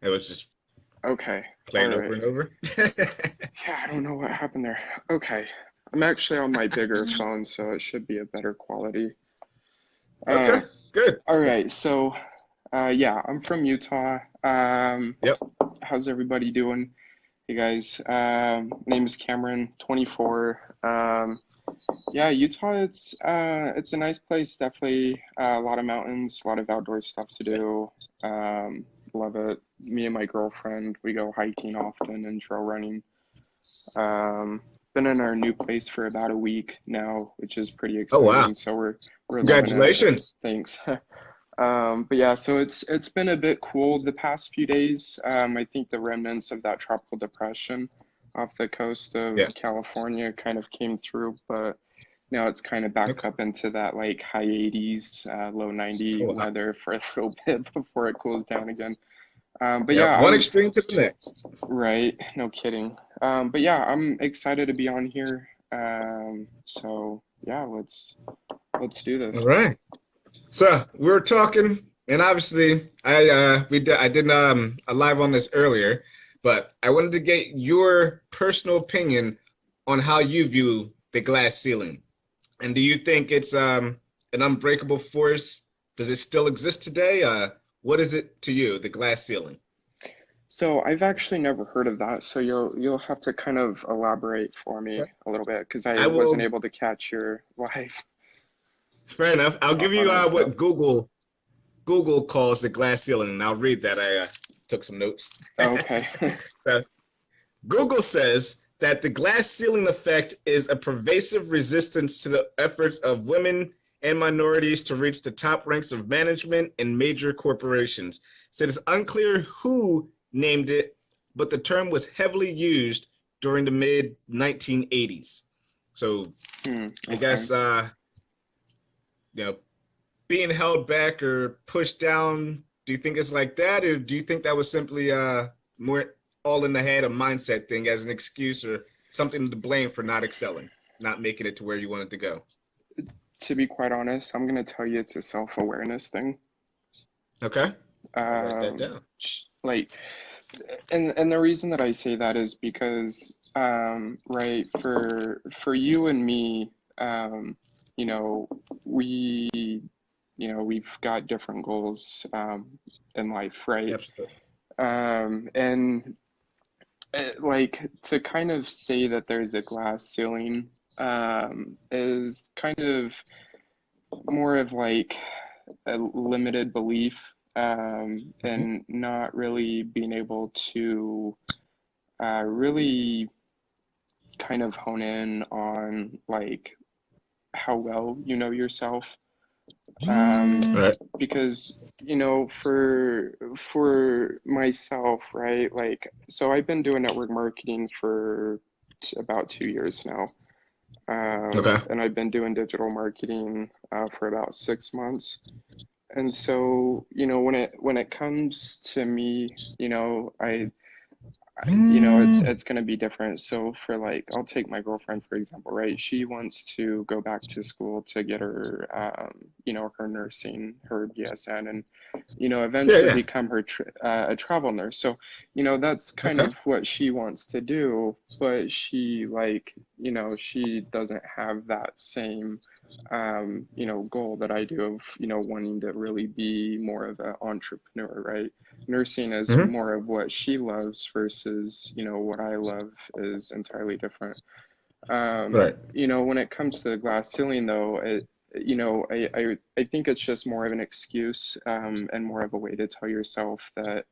It was just Okay. All playing over right. and over. Yeah, I don't know what happened there. Okay. I'm actually on my bigger phone, so it should be a better quality. Okay, Uh, good. all right. So, yeah, I'm from Utah. Yep. How's everybody doing? Hey guys. Name is Cameron, 24. Yeah, Utah, it's a nice place. Definitely a lot of mountains, a lot of outdoor stuff to do. Um, Love it. Me and my girlfriend, we go hiking often and trail running. Um, Been in our new place for about a week now, which is pretty Oh wow. exciting. So we're loving it. Congratulations. Thanks. But yeah, so it's been a bit cool the past few days. I think the remnants of that tropical depression off the coast of Yeah. California kind of came through, but now it's kind of back Okay. up into that like high 80s, low 90 Oh wow. weather for a little bit before it cools down again. But Yep. yeah, One I'm extreme to the next. right. No kidding. But yeah, I'm excited to be on here. So yeah, let's do All this. right. So we were talking, and obviously, I did a live on this earlier, but I wanted to get your personal opinion on how you view the glass ceiling, and do you think it's an unbreakable force? Does it still exist today? What is it to you, the glass ceiling? So I've actually never heard of that. So you'll have to kind of elaborate for me Okay. a little bit because I I wasn't will. able to catch your live Fair enough. I'll give you on our stuff. what Google calls the glass ceiling, and I'll read that. I took some notes. Okay. So, Google says that the glass ceiling effect is a pervasive resistance to the efforts of women and minorities to reach the top ranks of management in major corporations. So it's unclear who named it, but the term was heavily used during the mid 1980s. So I Okay. guess you know, being held back or pushed down, do you think it's like that, or do you think that was simply more all in the head, a mindset thing as an excuse or something to blame for not excelling, not making it to where you wanted to go? To be quite honest, I'm gonna tell you it's a self-awareness thing. Okay, I'll write that Um, down. like, and the reason that I say that is because, right, for you and me, you know, we, we've got different goals, in life, right? Absolutely. And like to kind of say that there's a glass ceiling, is kind of more of like a limited belief, Mhm. and not really being able to really kind of hone in on like how well you know yourself. Right. Because for myself, right, like so I've been doing network marketing for about 2 years now. Okay. And I've been doing digital marketing for about 6 months. And so, when it comes to me, it's going to be different. So for like, I'll take my girlfriend, for example, right? She wants to go back to school to get her, her nursing, her BSN, and, Yeah, eventually yeah. become a travel nurse. So, that's kind Okay. of what she wants to do, but she like, she doesn't have that same, goal that I do of, wanting to really be more of an entrepreneur, right? Nursing is Hmm. more of what she loves versus, what I love is entirely different. Right. When it comes to the glass ceiling, though, I think it's just more of an excuse, and more of a way to tell yourself that,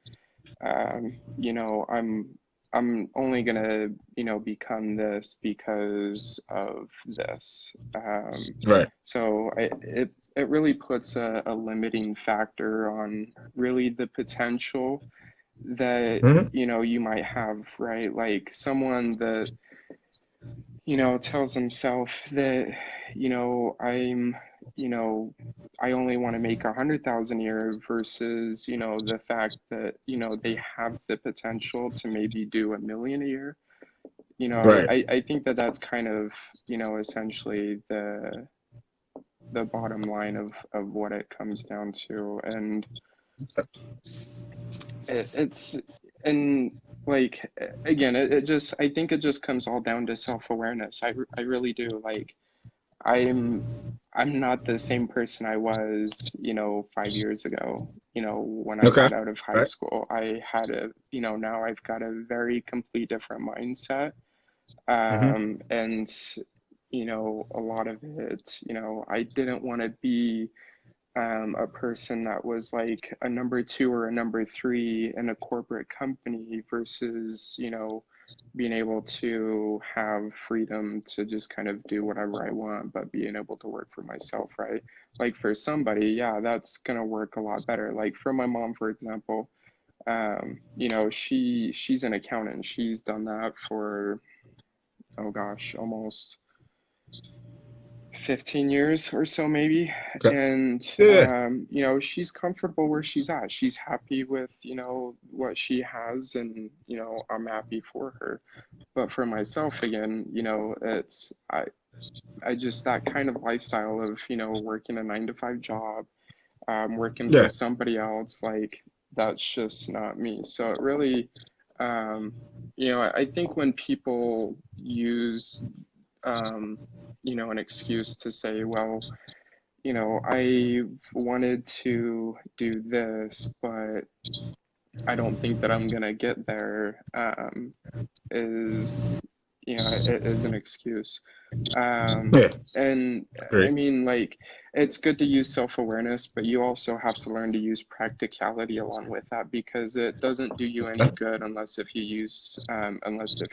I'm only gonna, become this because of this. Right. So it really puts a limiting factor on really the potential that, Hmm. you might have, right? Like someone that, tells himself that, I'm, you know, I only want to make 100,000 a year versus, the fact that, they have the potential to maybe do 1 million a year. Right. I think that that's kind of, essentially the bottom line of what it comes down to. it's and like again, it just I think it just comes all down to self-awareness. I really do. Like I'm I'm not the same person I was, 5 years ago, when I Okay. got out of high Right. school. I had now I've got a very complete different mindset. Mm-hmm. And a lot of it, I didn't want to be a person that was like a number two or a number three in a corporate company versus, being able to have freedom to just kind of do whatever I want, but being able to work for myself, right? Like for somebody, yeah, that's gonna work a lot better. Like for my mom, for example, she's an accountant. She's done that for, oh gosh, almost 15 years or so maybe. Okay. And Yeah. she's comfortable where she's at. She's happy with what she has, and I'm happy for her. But for myself, again, it's I just, that kind of lifestyle of working a 9 to 5 job, working for Yeah. somebody else, like that's just not me. So it really, um I think when people use an excuse to say, well, I wanted to do this, but I don't think that I'm gonna get there, is, it is an excuse. Um, Yeah. and I Agree. mean, like, it's good to use self-awareness, but you also have to learn to use practicality along with that, because it doesn't do you any good unless if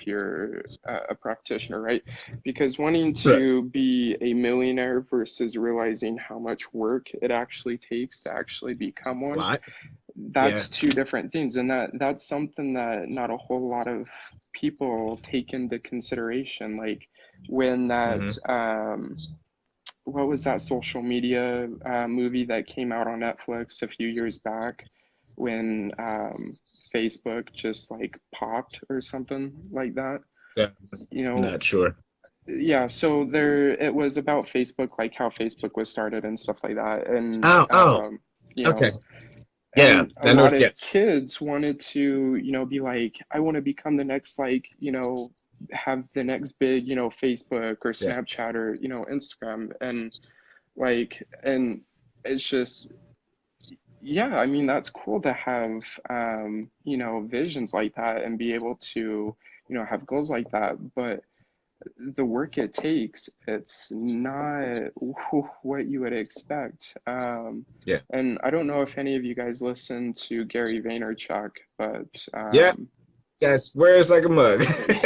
you're a practitioner, right? Because wanting Right. to be a millionaire versus realizing how much work it actually takes to actually become A one, lot. Yeah. that's two different things. And that's something that not a whole lot of people take into consideration. Like when that, Mm-hmm. what was that social media movie that came out on Netflix a few years back, when Facebook just like popped or something like that? Yeah. You know, Not sure. yeah, so there it was about Facebook, like how Facebook was started and stuff like that. And Oh. Oh. you Okay. know, Yeah. and a I know. lot of Yes. kids wanted to be like, I want to become the next, like, have the next big, Facebook or Yeah. Snapchat or Instagram. And like, and it's just, yeah, I mean, that's cool to have visions like that and be able to have goals like that. But the work it takes, it's not what you would expect. Yeah. And I don't know if any of you guys listen to Gary Vaynerchuk, but Yeah. Yes. Where's like a mug?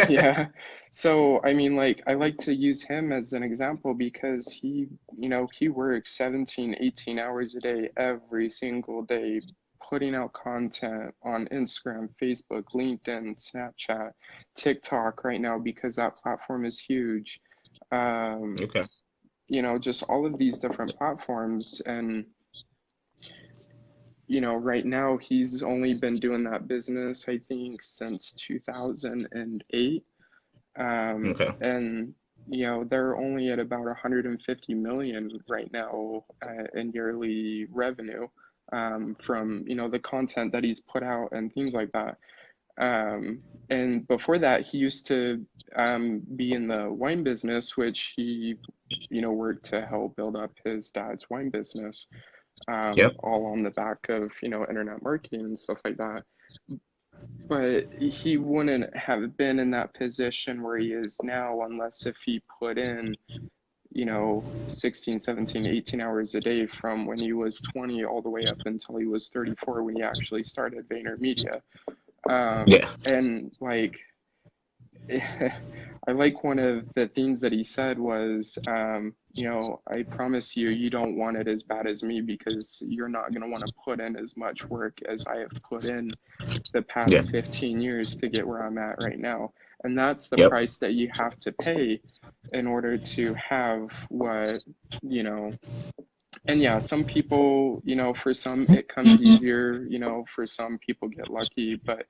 yeah. So, I mean, like, I like to use him as an example because he works 17, 18 hours a day, every single day, putting out content on Instagram, Facebook, LinkedIn, Snapchat, TikTok right now because that platform is huge. Um, Okay. just all of these different platforms. And, right now he's only been doing that business, I think, since 2008. Okay. And they're only at about 150 million right now in yearly revenue, from the content that he's put out and things like that. And before that, he used to be in the wine business, which he worked to help build up his dad's wine business, Yep. all on the back of internet marketing and stuff like that. But he wouldn't have been in that position where he is now unless if he put in, 16, 17, 18 hours a day from when he was 20 all the way up until he was 34 when he actually started VaynerMedia. Yeah. And like, I like one of the things that he said was, I promise you, you don't want it as bad as me because you're not going to want to put in as much work as I have put in the Yeah. past 15 years to get where I'm at right now. And that's the Yep. price that you have to pay in order to have what, you know, and yeah, some people, for some it comes easier, for some people get lucky, but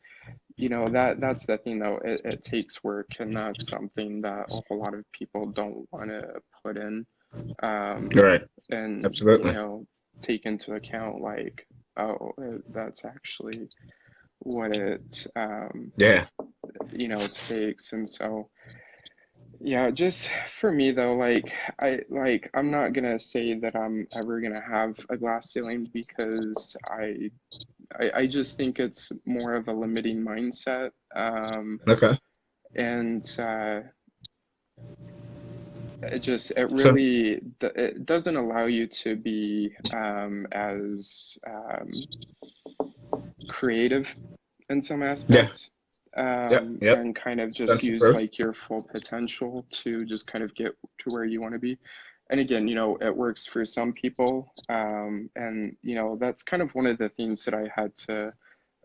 that's the thing though, it takes work, and that's something that a whole lot of people don't want to put in, um, You're right. and Absolutely. take into account like, oh, that's actually what it Yeah. takes. And so yeah, just for me though, I'm not gonna say that I'm ever gonna have a glass ceiling because I just think it's more of a limiting mindset. Okay. And it So really it doesn't allow you to be as creative in some yeah. aspects, Yep. Yep. and kind of just Sense of use growth. like your full potential to just kind of get to where you want to be. And again, it works for some people, and that's kind of one of the things that I had to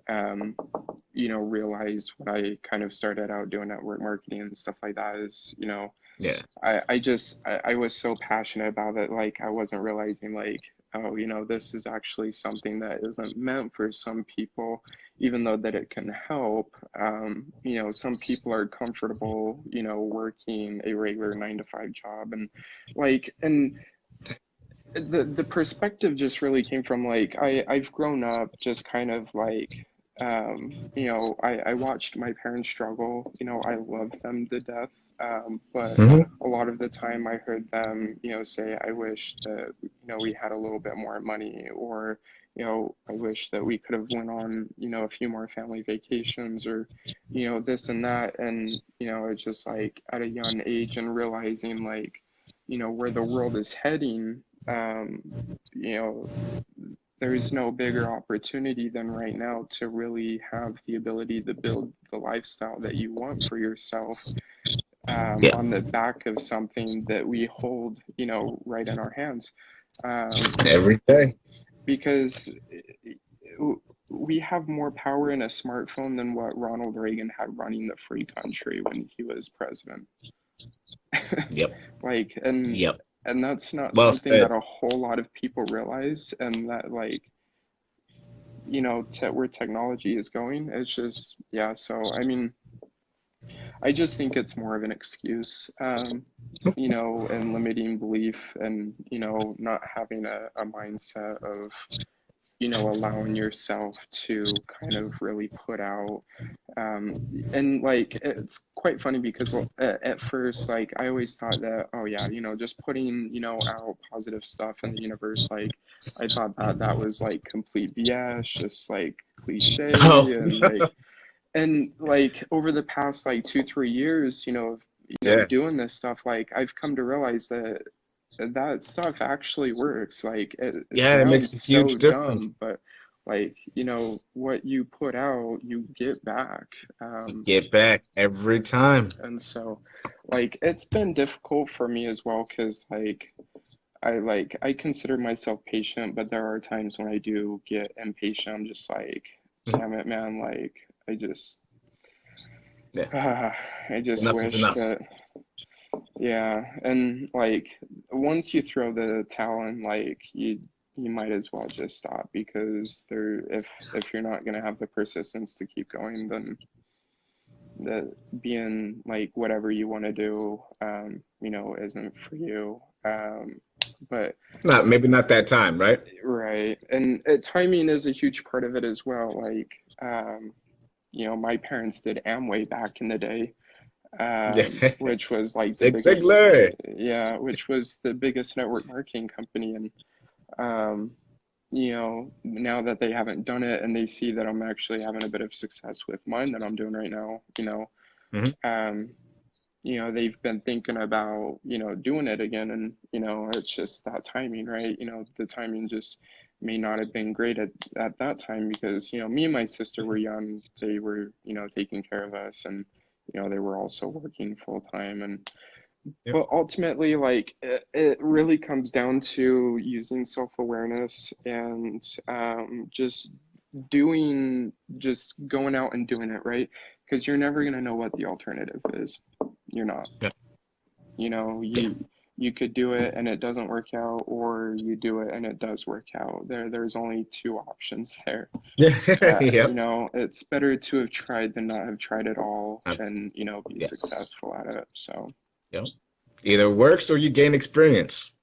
um, realize when I kind of started out doing network marketing and stuff like that is, Yeah. I was so passionate about it, like I wasn't realizing like, oh, this is actually something that isn't meant for some people, even though that it can help. Some people are comfortable, working a regular 9 to 5 job, and the perspective just really came from like I've grown up just kind of like I watched my parents struggle. I love them to death. But Hmm. a lot of the time I heard them, say, I wish that, we had a little bit more money, or, I wish that we could have went on, a few more family vacations, or, this and that. And, it's just like at a young age and realizing like, where the world is heading, you know, there's no bigger opportunity than right now to really have the ability to build the lifestyle that you want for yourself, Yeah. on the back of something that we hold, right in our hands. Um, Every day. because we have more power in a smartphone than what Ronald Reagan had running the free country when he was president. Yep. Like, and Yep. and that's not Well something said. that a whole lot of people realize, and that like, where technology is going, it's just, yeah. So I mean, I just think it's more of an excuse, and limiting belief, and, not having a mindset of, allowing yourself to kind of really put out. And like, it's quite funny because at first, like, I always thought that, oh yeah, just putting, out positive stuff in the universe, like, I thought that that was like complete BS, just like Oh, cliche, and like over the past like 2 3 years, yeah. doing this stuff, like I've come to realize that that stuff actually works. Like it Yeah, it makes sounds a so huge difference. dumb, but like, what you put out, you get back. Get back every time. And so like it's been difficult for me as well, because I consider myself patient, but there are times when I do get impatient. I'm just like, Mhm. damn it, man, like I just Yeah. I just Enough is wish enough. that, yeah. And like once you throw the towel in, like you might as well just stop, because if you're not gonna have the persistence to keep going, then that being like whatever you want to do, isn't for you. But Not maybe not that time, right? right, and timing is a huge part of it as well. Like, my parents did Amway back in the day, Yeah. which was like the Zig biggest, Ziglar. yeah, which was the biggest network marketing company. And um, now that they haven't done it, and they see that I'm actually having a bit of success with mine that I'm doing right now, Hmm. um, they've been thinking about, doing it again. And, it's just that timing, right? The timing just may not have been great at that time, because, me and my sister were young. They were, taking care of us, and, they were also working full time. And, Yep. but ultimately, like, it really comes down to using self-awareness, and just going out and doing it, right? Because you're never going to know what the alternative is. You're not. Yeah. You know, Yeah. you could do it and it doesn't work out, or you do it and it does work out. There's only two options there. Yep. It's better to have tried than not have tried at all, Abs- and, be Yes. successful at it. So, Yep. Either works or you gain experience.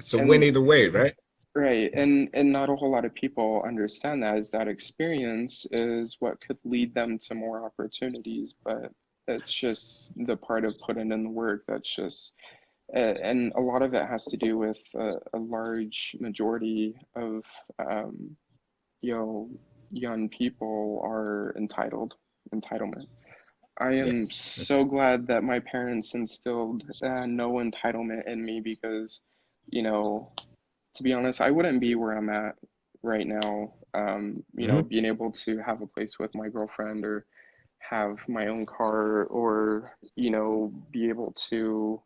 It's a win and either way, right? Right. And not a whole lot of people understand that, is that experience is what could lead them to more opportunities, but it's just the part of putting in the work that's just and a lot of it has to do with a large majority of you know young people are entitlement. I am Yes. so glad that my parents instilled no entitlement in me because, you know, to be honest, I wouldn't be where I'm at right now. Hmm. Being able to have a place with my girlfriend or have my own car or, be able to,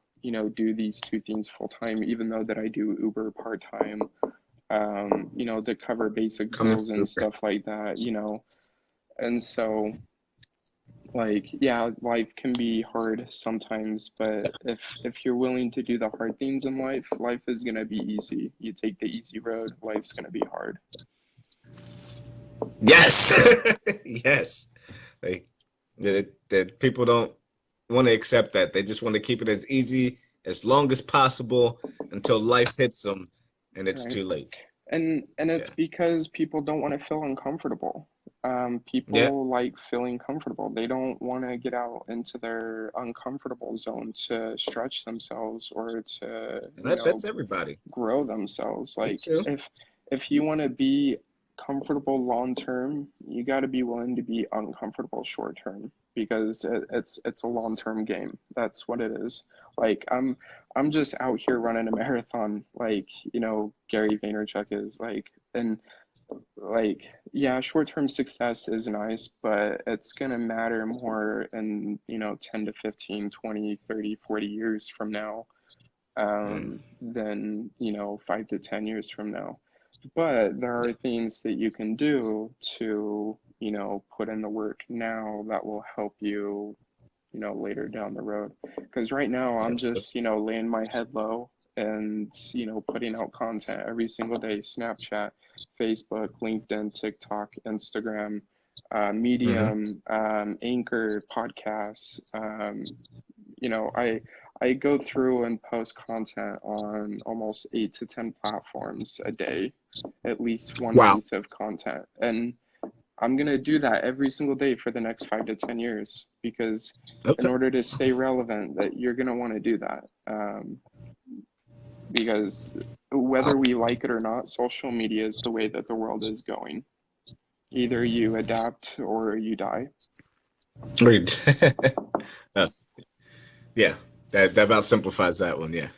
do these two things full time, even though that I do Uber part time, to cover basic bills and stuff like that, And so, like, yeah, life can be hard sometimes, but if you're willing to do the hard things in life, life is gonna be easy. You take the easy road, life's gonna be hard. Yes. Yes. Like that people don't want to accept that. They just want to keep it as easy as long as possible until life hits them and it's Right. too late. And it's Yeah. because people don't want to feel uncomfortable. Yeah. People like feeling comfortable. They don't want to get out into their uncomfortable zone to stretch themselves or to, That's everybody. grow themselves. Me Like too. if you want to be comfortable long term, you got to be willing to be uncomfortable short term because it's a long term game. That's what it is. Like I'm just out here running a marathon, like Gary Vaynerchuk is like, and like yeah, short term success is nice, but it's gonna matter more in 10 to 15, 20, 30, 40 years from now Mm. than 5 to 10 years from now. But there are things that you can do to put in the work now that will help you later down the road. Because right now I'm Absolutely. just laying my head low and putting out content every single day. Snapchat, Facebook, LinkedIn, TikTok, Instagram, Hmm. Medium, Anchor, podcasts. I go through and post content on almost 8 to 10 platforms a day, at least one Wow. piece of content. And I'm gonna do that every single day for the next 5 to 10 years because in Okay. order to stay relevant, that you're gonna want to do that. Because whether we like it or not, social media is the way that the world is going. Either you adapt or you die. Great. Uh, yeah, that about simplifies that one. Yeah,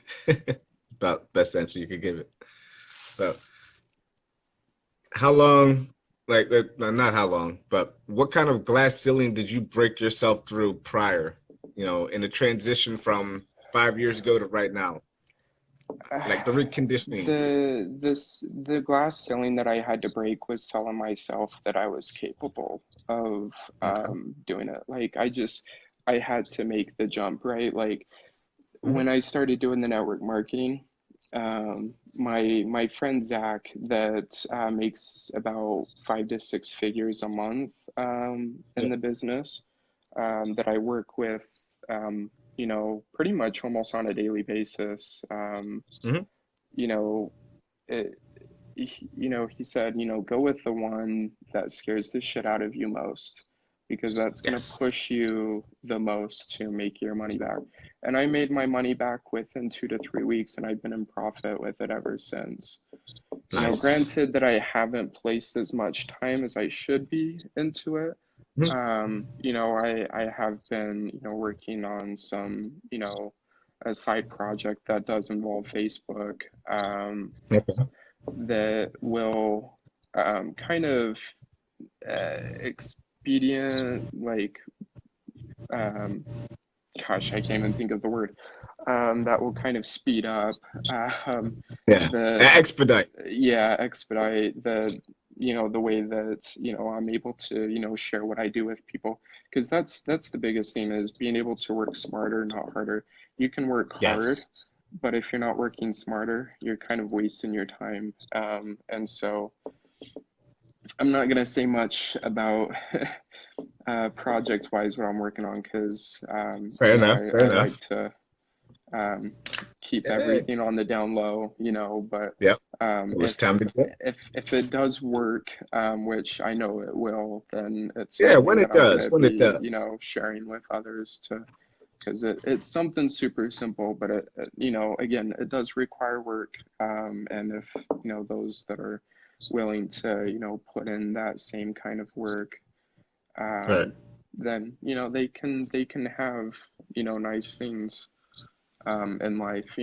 about best answer you could give it. So, how long? Like, not how long, but what kind of glass ceiling did you break yourself through prior? In the transition from 5 years ago to right now, like the reconditioning. The glass ceiling that I had to break was telling myself that I was capable of Okay. doing it. Like I had to make the jump, right? Like Hmm. when I started doing the network marketing, my friend Zach that makes about 5 to 6 figures a month in Yeah. the business that I work with, pretty much almost on a daily basis. Hmm. You know, it, he said, go with the one that scares the shit out of you most because that's going to Yes. push you the most to make your money back. And I made my money back within 2 to 3 weeks, and I've been in profit with it ever since. Nice. Granted that I haven't placed as much time as I should be into it. Mhm. I have been, working on some, a side project that does involve Facebook. Okay. That will kind of expedient, like, um, gosh, I can't even think of the word, that will kind of speed up Yeah. the, Expedite. yeah, expedite the way that, I'm able to, share what I do with people. Because that's the biggest thing is being able to work smarter, not harder. You can work hard, Yes. but if you're not working smarter, you're kind of wasting your time. And so I'm not gonna say much about project wise what I'm working on because Fair enough. Fair I like enough. to um, keep Yeah. everything on the down low, but Yeah. um, So it's if time to go. if it does work, which I know it will, then it's Yeah, when something it that I'm does, gonna when it be, does. sharing with others to, because it's something super simple, but again, it does require work. And if, those that are willing to, put in that same kind of work, Right. um, then, they can have, nice things, in life,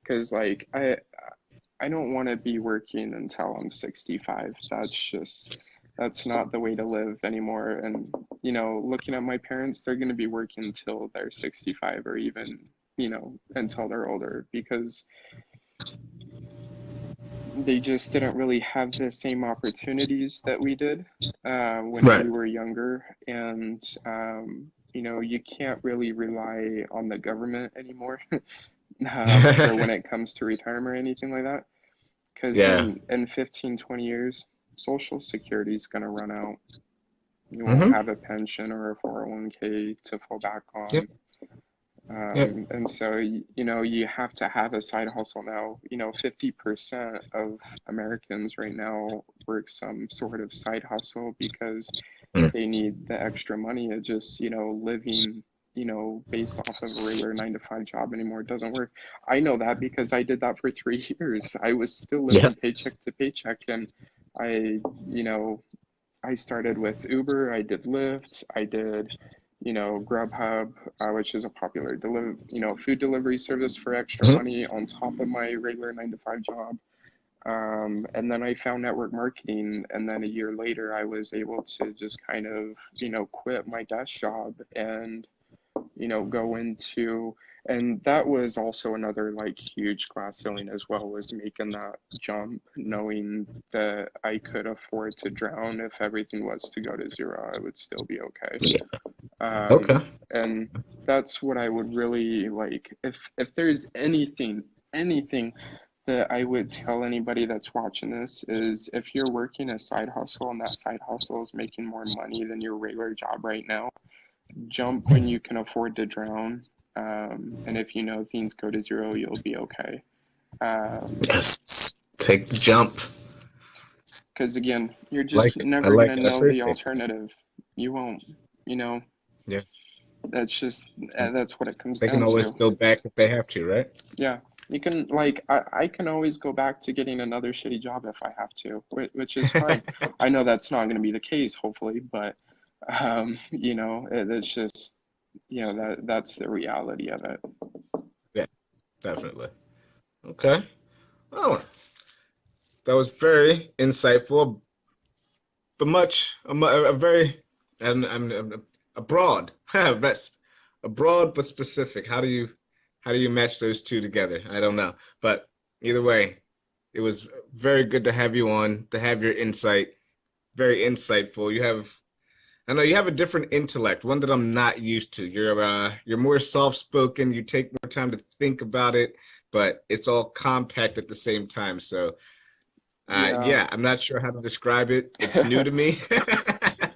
because like I don't want to be working until I'm 65. That's not the way to live anymore. And, looking at my parents, they're going to be working until they're 65 or even, until they're older because they just didn't really have the same opportunities that we did when Right. we were younger. And, you can't really rely on the government anymore for when it comes to retirement or anything like that. Because Yeah. in 15, 20 years, Social Security is going to run out. You won't Mm-hmm. have a pension or a 401k to fall back Yep. on. Yep. And so, you have to have a side hustle now. 50% of Americans right now work some sort of side hustle because Mm. they need the extra money. It just, living, based off of a regular 9 to 5 job anymore doesn't work. I know that because I did that for 3 years. I was still Yeah. living paycheck to paycheck, and I, you know, I started with Uber, I did Lyft, I did, Grubhub, which is a popular food delivery service for extra Mm-hmm. money on top of my regular 9 to 5 job. And then I found network marketing, and then a year later, I was able to just kind of, quit my desk job and, go into, and that was also another like huge glass ceiling as well, was making that jump, knowing that I could afford to drown if everything was to go to zero, I would still be okay. Yeah. Okay. And that's what I would really like. If there's anything that I would tell anybody that's watching this is if you're working a side hustle and that side hustle is making more money than your regular job right now, jump when you can afford to drown. And if you know things go to zero, you'll be okay. Yes. Take the jump. Because again, you're Like just it. I never like gonna it. I know the appreciate alternative. You won't. You know, it. that's just Yeah. that's what it comes They can down always to. go back if they have to, right? Yeah, you can like I can always go back to getting another shitty job if I have to, which is fine. I know that's not going to be the case, hopefully, but it's just that's the reality of it. Yeah, definitely. Okay. Well, that was very insightful, but a very, and a broad, a broad but specific. How do you match those two together? I don't know, but either way, it was very good to have you on, to have your insight. Very insightful. I know you have a different intellect, one that I'm not used to. You're more soft-spoken. You take more time to think about it, but it's all compact at the same time. So, Yeah. yeah, I'm not sure how to describe it. It's new to me.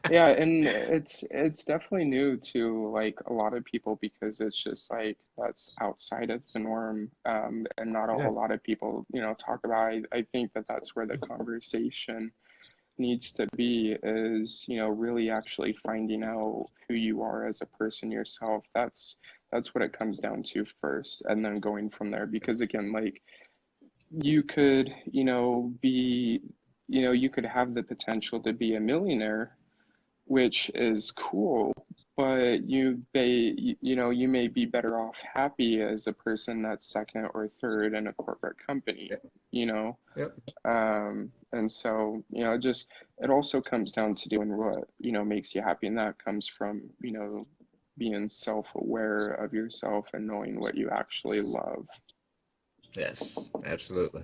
Yeah, and it's definitely new to like a lot of people because it's just like that's outside of the norm, and not a Yeah. whole lot of people, talk about. I think that that's where the conversation needs to be is, really actually finding out who you are as a person yourself. That's what it comes down to first, and then going from there. Because again, like you could, you could have the potential to be a millionaire, which is cool, but you may be better off happy as a person that's second or third in a corporate company, Yeah. you know. Yep. And so, just it also comes down to doing what, makes you happy. And that comes from, being self-aware of yourself and knowing what you actually love. Yes, absolutely.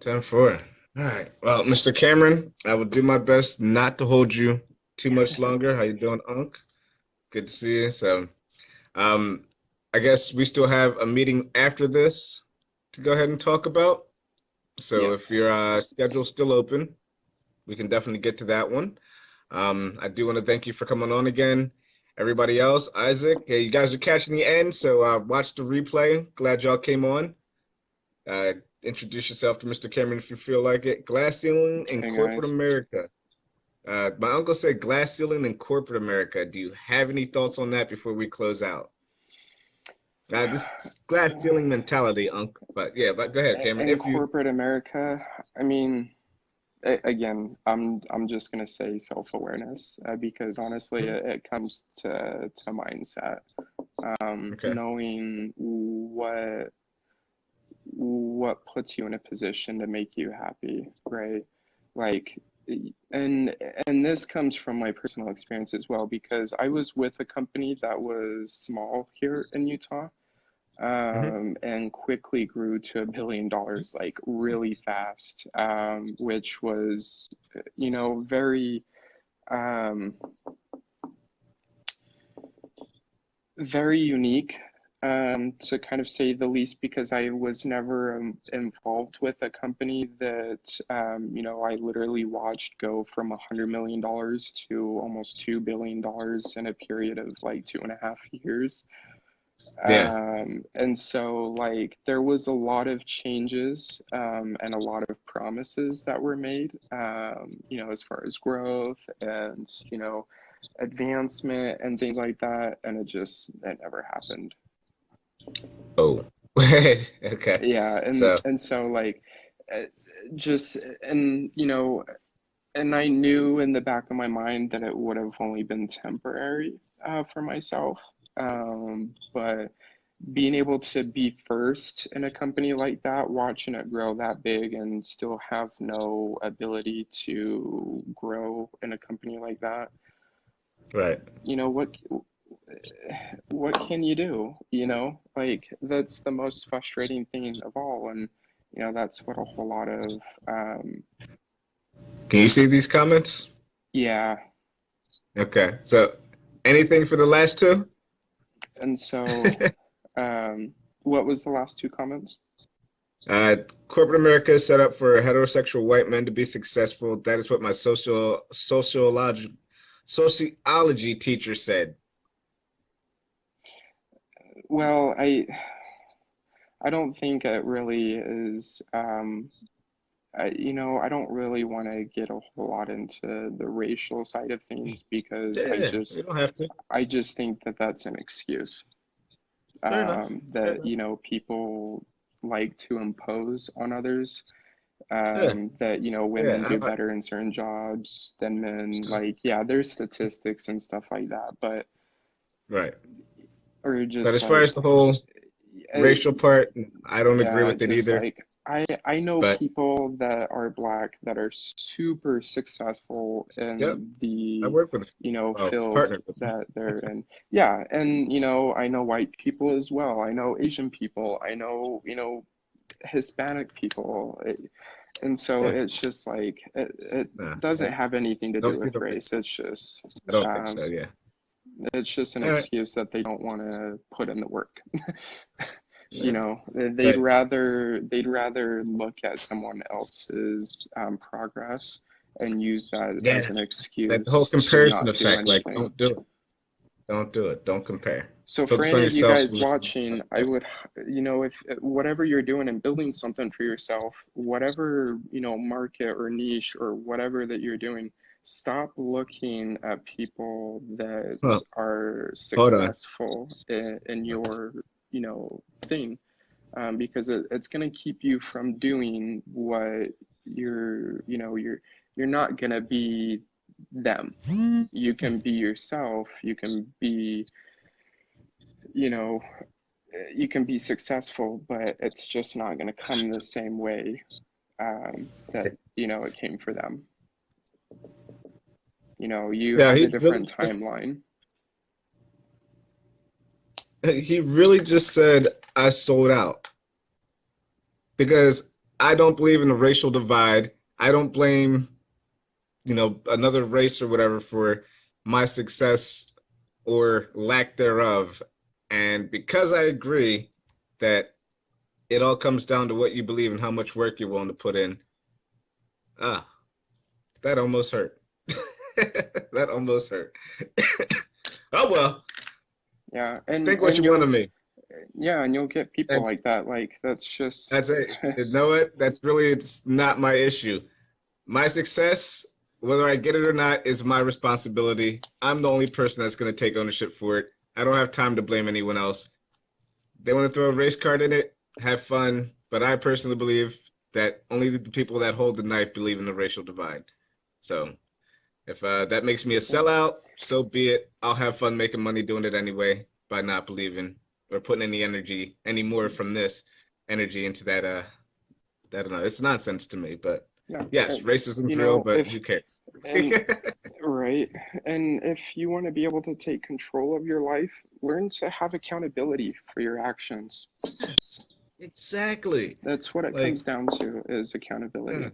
10-4. All right. Well, Mr. Cameron, I will do my best not to hold you too much longer. How you doing, Unc? Good to see you. So, um, I guess we still have a meeting after this to go ahead and talk about. So if Yes. your schedule's still open, we can definitely get to that one. I do want to thank you for coming on again. Everybody else, Isaac, hey, you guys are catching the end, so watch the replay. Glad y'all came on. Uh, Introduce yourself to Mr. Cameron if you feel like it. Glass ceiling in Hey corporate guys. America. My uncle said glass ceiling in corporate America. Do you have any thoughts on that before we close out? This glass ceiling mentality, uncle. But yeah, but go ahead, Cameron. In If you, corporate America, I mean, again, I'm just gonna say self-awareness because honestly, it comes to mindset. okay, Knowing what puts you in a position to make you happy, right? Like, and this comes from my personal experience as well because I was with a company that was small here in Utah, hmm and quickly grew to $1 billion like really fast, which was, very, um, very unique, to kind of say the least, because I was never involved with a company that, I literally watched go from $100 million to almost $2 billion in a period of like 2.5 years. yeah, And so, like, there was a lot of changes, and a lot of promises that were made, as far as growth and, advancement and things like that. And it never happened. oh, okay. Yeah. So And so, like, uh, just, and, and I knew in the back of my mind that it would have only been temporary, for myself. But being able to be first in a company like that, watching it grow that big and still have no ability to grow in a company like that, right. you know, what can you do? Like that's the most frustrating thing of all. And, that's what a whole lot of, Can you see these comments? yeah. Okay. So anything for the last two? And so, what was the last two comments? Uh, Corporate America is set up for heterosexual white men to be successful. That is what my sociology teacher said. Well, I don't think it really is. I don't really want to get a whole lot into the racial side of things because Yeah, you don't have to. I just think that that's an excuse. Fair enough. Fair That, enough. people like to impose on others, Yeah, that, yeah. women do better in certain jobs than men. Like, yeah, there's statistics and stuff like that, but, Right. or But just as far like, as the whole uh, racial part, I don't agree yeah, with it just either. like I know But people that are black that are super successful yep, in I the, work with, well, field partnered with them. that they're in. Yeah, and I know white people as well. I know Asian people. I know, Hispanic people. And so Yeah, it's just like it nah, doesn't have anything to do don't see with the race. race. I don't think Um, so. Yeah. it's just an All right. excuse that they don't want to put in the work. Yeah. They'd But rather look at someone else's, progress and use that yeah, as an that whole excuse to comparison not do effect, like, anything. don't do it. Don't do it. Don't compare. So for Focus any on of you yourself. guys Look at watching, everybody I else. would, if whatever you're doing and building something for yourself, whatever, market or niche or whatever that you're doing, stop looking at people that Huh, are hold on. successful in your, thing, because it's going to keep you from doing what you're not going to be them. You can be yourself. You know, you can be successful, but it's just not going to come the same way, that it came for them. You Yeah, have a different timeline. he really just said I sold out because I don't believe in the racial divide. I don't blame, another race or whatever for my success or lack thereof. And because I agree that it all comes down to what you believe and how much work you're willing to put in. Ah, that almost hurt. That almost hurt. Oh well, Yeah, think what and you want of me. you'll get people That's like that. Like that's just that's it. You know what? That's really it's not my issue. My success, whether I get it or not, is my responsibility. I'm the only person that's going to take ownership for it. I don't have time to blame anyone else. They want to throw a race card in it, have fun. But I personally believe that only the people that hold the knife believe in the racial divide. So if that makes me a yeah. sellout, so be it. I'll have fun making money doing it anyway by not believing or putting any energy, any more from this energy into that. I don't know. It's nonsense to me, but Yeah, yes, and racism's real, but if who cares? and right, and if you want to be able to take control of your life, learn to have accountability for your actions. Yes, exactly. That's what it Like, comes down to is yeah, accountability.